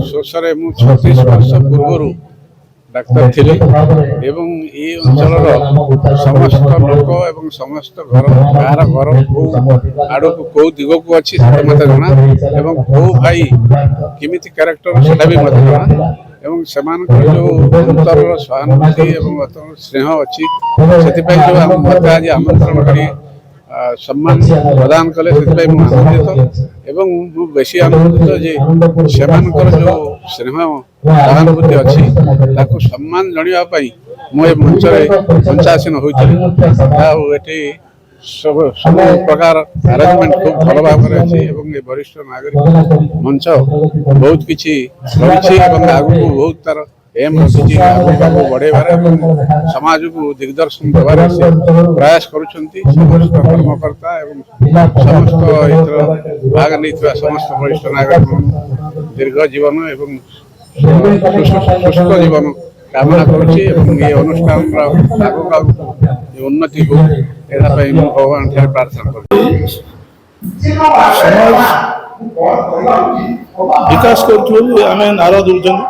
ଶୋଷରେ ମୁଁ 36 ବର୍ଷ ପୂର୍ବରୁ ଡାକ୍ତର ଥିଲି ଏବଂ ଏ ଅଞ୍ଚଳର ସମସ୍ତ ଲୋକ ଏବଂ ସମସ୍ତ ଘର କାହାର ଘର କେଉଁ ଆଡ଼କୁ କେଉଁ ଦିଗକୁ ଅଛି ସେଟା ମୋତେ ଜଣା ଏବଂ କେଉଁ ଭାଇ କେମିତି କ୍ୟାରେକ୍ଟର ସେଟା ବି ମୋତେ ଜଣା ଏବଂ ସେମାନଙ୍କର ଯେଉଁ ଅନ୍ତରର ସହାନୁଭୂତି ଏବଂ ସ୍ନେହ ଅଛି ସେଥିପାଇଁ ଯେଉଁ ମୋତେ ଆଜି ଆମନ୍ତ୍ରଣ କରି ସମ୍ମାନ ପ୍ରଦାନ କଲେ ସେଥିପାଇଁ ମୁଁ ଆନନ୍ଦିତ ଏବଂ ମୁଁ ବେଶୀ ଆନନ୍ଦିତ ଯେ ସେମାନଙ୍କର ଯେଉଁ ସ୍ନେହ ସହାନୁଭୂତି ଅଛି ତାକୁ ସମ୍ମାନ ଜଣାଇବା ପାଇଁ ମୁଁ ଏ ମଞ୍ଚରେ ମଞ୍ଚାସୀନ ହୋଇଥିଲି। ଆଉ ଏଠି ସବୁ ପ୍ରକାର ଆରେଞ୍ଜମେଣ୍ଟ ଖୁବ୍ ଭଲ ଭାବରେ ଅଛି ଏବଂ ଏ ବରିଷ୍ଠ ନାଗରିକ ମଞ୍ଚ ବହୁତ କିଛି ରହିଛି ଏବଂ ଆଗକୁ ବହୁତ ତାର ଏମ୍ ରଖିଛି ଆଗକୁ ବଢ଼େଇବାରେ ଏବଂ ସମାଜକୁ ଦିଗଦର୍ଶନ ଦେବାରେ ସେ ପ୍ରୟାସ କରୁଛନ୍ତି। ସମସ୍ତ କର୍ମକର୍ତ୍ତା ଏବଂ ସମସ୍ତ ଏଥିର ଭାଗ ନେଇଥିବା ସମସ୍ତ ବରିଷ୍ଠ ନାଗରିକ ଦୀର୍ଘ ଜୀବନ ଏବଂ ସୁସ୍ଥ ଜୀବନ କାମନା କରୁଛି ଏବଂ ଏ ଅନୁଷ୍ଠାନର ଆଗକୁ ଉନ୍ନତି ହଉ ଏହା ପାଇଁ ମୁଁ ଭଗବାନ ଠାରେ ପ୍ରାର୍ଥନା କରୁଛି। ବିକାଶ କରୁଛୁ ବୋଲି ଆମେ ନାରା ଦେଉଛନ୍ତି,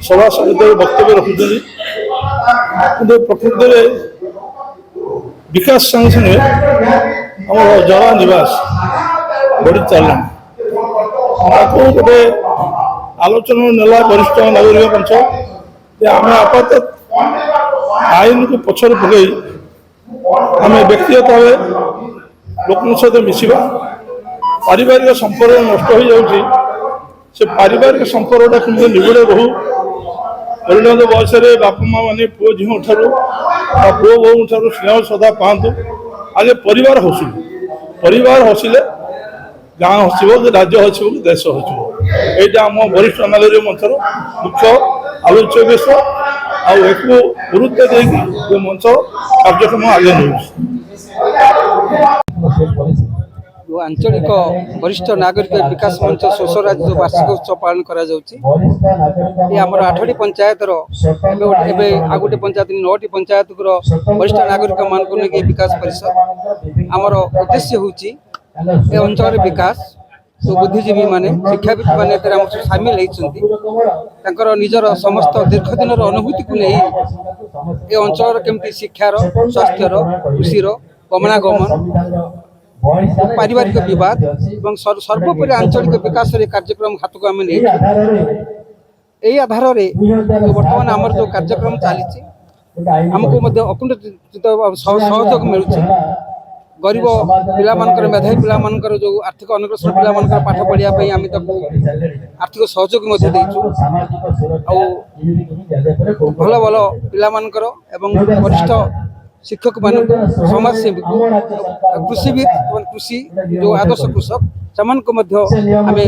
ସଭା ସମିତିରେ ବକ୍ତବ୍ୟ ରଖୁଛନ୍ତି, କିନ୍ତୁ ପ୍ରକୃତରେ ବିକାଶ ସାଙ୍ଗେ ସାଙ୍ଗେ ଆମର ଜଳ ନିବାସ ବଢ଼ି ଚାଲିଲାଣି। ତାକୁ ଗୋଟେ ଆଲୋଚନା ନେଲା ବରିଷ୍ଠ ନାଗରିକ ମଞ୍ଚ ଯେ ଆମେ ଆପାତତଃ ଆଇନକୁ ପଛରେ ପକାଇ ଆମେ ବ୍ୟକ୍ତିଗତ ଭାବେ ଲୋକଙ୍କ ସହିତ ମିଶିବା। ପାରିବାରିକ ସମ୍ପର୍କ ନଷ୍ଟ ହୋଇଯାଉଛି, ସେ ପାରିବାରିକ ସମ୍ପର୍କଟା କେମିତି ନିବିଡ଼ ରହୁ। ପରିଣତ ବୟସରେ ବାପା ମା ମାନେ ପୁଅ ଝିଅଙ୍କ ଠାରୁ ବା ପୁଅ ବୋଉଙ୍କ ଠାରୁ ସ୍ନେହ ଶ୍ରଦ୍ଧା ପାଆନ୍ତୁ। ଆଗେ ପରିବାର ହସୁ, ପରିବାର ହସିଲେ ଗାଁ ହସିବ, ରାଜ୍ୟ ହସିବ, ଦେଶ ହସିବ। ଏଇଟା ଆମ ବରିଷ୍ଠ ନାଗରିକ ମଞ୍ଚର ମୁଖ୍ୟ ଆଲୋଚ୍ୟ ବିଷୟ। ଆଉ ଏକୁ ଗୁରୁତ୍ୱ ଦେଇକି ଏ ମଞ୍ଚ କାର୍ଯ୍ୟକ୍ରମ ଆଗେଇ ନେଉଛି। ଆଞ୍ଚଳିକ ବରିଷ୍ଠ ନାଗରିକ ବିକାଶ ମଞ୍ଚ ଶୋଷରାଜ ଯେଉଁ ବାର୍ଷିକ ଉତ୍ସବ ପାଳନ କରାଯାଉଛି, ଏ ଆମର 8ଟି ପଞ୍ଚାୟତର ଏବେ ଆଉ ଗୋଟେ ପଞ୍ଚାୟତ 9ଟି ପଞ୍ଚାୟତର ବରିଷ୍ଠ ନାଗରିକମାନଙ୍କୁ ନେଇକି ବିକାଶ ପରିଷଦ ଆମର ଉଦ୍ଦେଶ୍ୟ ହେଉଛି ଏ ଅଞ୍ଚଳର ବିକାଶ। ଯେଉଁ ବୁଦ୍ଧିଜୀବୀ ମାନେ ଶିକ୍ଷାବିତ ମାନେ ଏଥିରେ ଆମର ସାମିଲ ହେଇଛନ୍ତି, ତାଙ୍କର ନିଜର ସମସ୍ତ ଦୀର୍ଘ ଦିନର ଅନୁଭୂତିକୁ ନେଇ ଏ ଅଞ୍ଚଳର କେମିତି ଶିକ୍ଷାର, ସ୍ୱାସ୍ଥ୍ୟର, କୃଷିର, ଗମନାଗମନ, ପାରିବାରିକ ବିବାଦ ଏବଂ ସର୍ବୋପରି ଆଞ୍ଚଳିକ ବିକାଶରେ କାର୍ଯ୍ୟକ୍ରମ ହାତକୁ ଆମେ ନେଇଛୁ। ଏହି ଆଧାରରେ ବର୍ତ୍ତମାନ ଆମର ଯେଉଁ କାର୍ଯ୍ୟକ୍ରମ ଚାଲିଛି, ଆମକୁ ମଧ୍ୟ ଅକୁଣ୍ଠିତ ସହଯୋଗ ମିଳୁଛି। ଗରିବ ପିଲାମାନଙ୍କର, ମେଧାବୀ ପିଲାମାନଙ୍କର, ଯେଉଁ ଆର୍ଥିକ ଅନଗ୍ରସର ପିଲାମାନଙ୍କର ପାଠ ପଢ଼ିବା ପାଇଁ ଆମେ ତାକୁ ଆର୍ଥିକ ସହଯୋଗ ମଧ୍ୟ ଦେଇଛୁ। ଆଉ ଭଲ ଭଲ ପିଲାମାନଙ୍କର ଏବଂ ବରିଷ୍ଠ ଶିକ୍ଷକମାନଙ୍କୁ, ସମାଜସେବୀକୁ, କୃଷିବିତ୍ ଏବଂ କୃଷି ଯେଉଁ ଆଦର୍ଶ କୃଷକ ସେମାନଙ୍କୁ ମଧ୍ୟ ଆମେ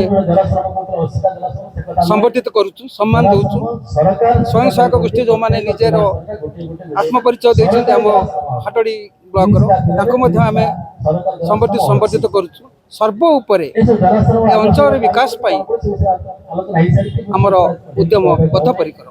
ସଂଗଠିତ କରୁଛୁ, ସମ୍ମାନ ଦେଉଛୁ। ସ୍ୱୟଂ ସହାୟକ ଗୋଷ୍ଠୀ ଯେଉଁମାନେ ନିଜର ଆତ୍ମପରିଚୟ ଦେଇଛନ୍ତି ଆମ ହାଟଡ଼ି ବ୍ଲକର, ତାଙ୍କୁ ମଧ୍ୟ ଆମେ ସମ୍ବର୍ଦ୍ଧିତ କରୁଛୁ। ସର୍ବ ଉପରେ ଏ ଅଞ୍ଚଳର ବିକାଶ ପାଇଁ ଆମର ଉଦ୍ୟମ ବଦ୍ଧପରିକର।